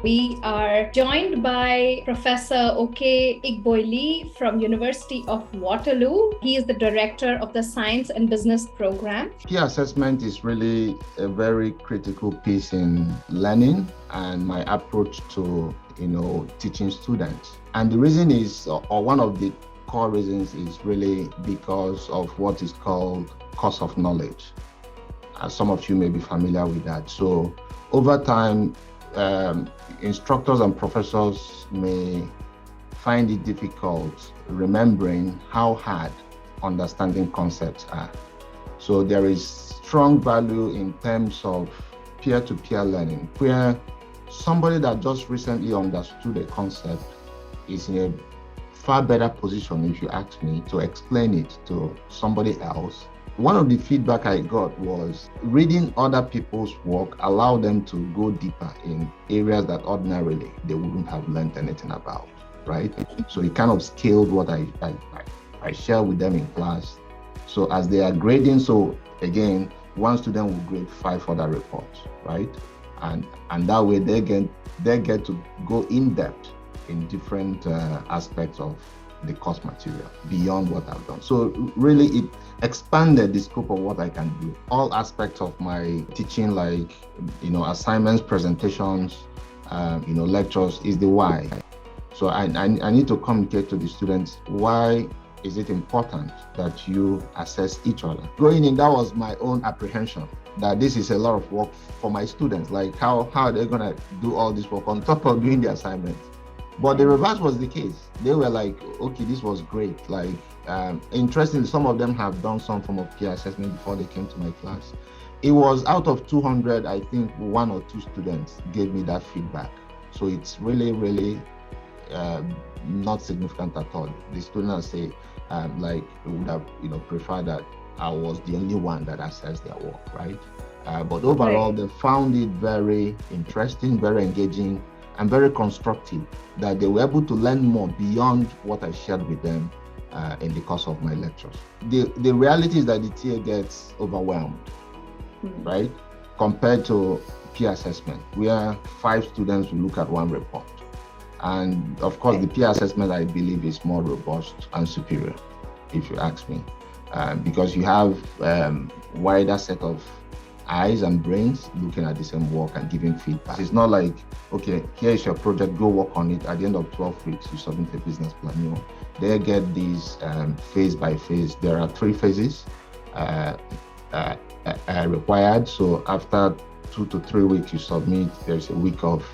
We are joined by Professor Okey Igobeli from University of Waterloo. He is the director of the Science and Business program. Peer assessment is really a very critical piece in learning and my approach to, teaching students. And the reason is, or one of the core reasons is really because of what is called course of knowledge. Some of you may be familiar with that. So over time, instructors and professors may find it difficult remembering how hard understanding concepts are. So there is strong value in terms of peer-to-peer learning, where somebody that just recently understood a concept is in a far better position, if you ask me, to explain it to somebody else. One of the feedback I got was reading other people's work allowed them to go deeper in areas that ordinarily they wouldn't have learned anything about, right? So it kind of scaled what I share with them in class. So as they are grading, so again, one student will grade 5 other reports, right? And that way they get to go in depth in different aspects of the course material beyond what I've done. So really it expanded the scope of what I can do. All aspects of my teaching, like, assignments, presentations, lectures, is the why. So I need to communicate to the students, why is it important that you assess each other? Going in, that was my own apprehension, that this is a lot of work for my students. Like how are they gonna do all this work on top of doing the assignments? But the reverse was the case. They were like, okay, this was great. Like, interestingly, some of them have done some form of peer assessment before they came to my class. It was out of 200, I think 1 or 2 students gave me that feedback. So it's really, really not significant at all. The students say, would have, preferred that I was the only one that assessed their work, right? But overall, They found it very interesting, very engaging, and very constructive, that they were able to learn more beyond what I shared with them in the course of my lectures. The reality is that the TA gets overwhelmed, right? Compared to peer assessment, where 5 students will look at one report. And of course, the peer assessment, I believe, is more robust and superior, if you ask me, because you have wider set of eyes and brains looking at the same work and giving feedback. It's not like, okay, here is your project, go work on it. At the end of 12 weeks, you submit a business plan. They get these phase by phase. There are 3 phases required. So after 2 to 3 weeks, you submit. There's a week of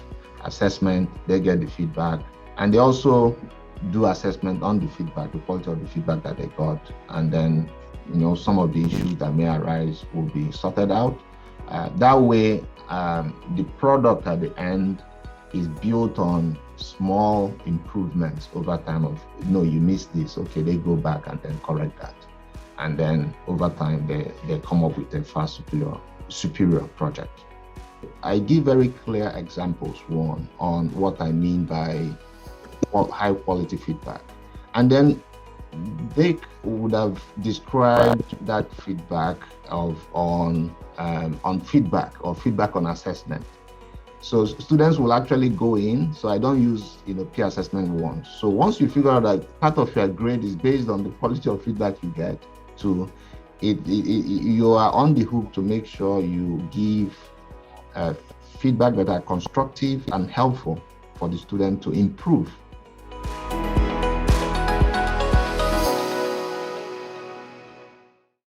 assessment. They get the feedback, and they also do assessment on the feedback, the quality of the feedback that they got, and then some of the issues that may arise will be sorted out. That way, the product at the end is built on small improvements over time of, you missed this, okay, they go back and then correct that. And then over time, they come up with a far superior project. I give very clear examples, one, on what I mean by high quality feedback. And then they would have described that feedback on feedback or feedback on assessment. So students will actually go in. So I don't use peer assessment once. So once you figure out that part of your grade is based on the quality of feedback you get, you are on the hook to make sure you give feedback that are constructive and helpful for the student to improve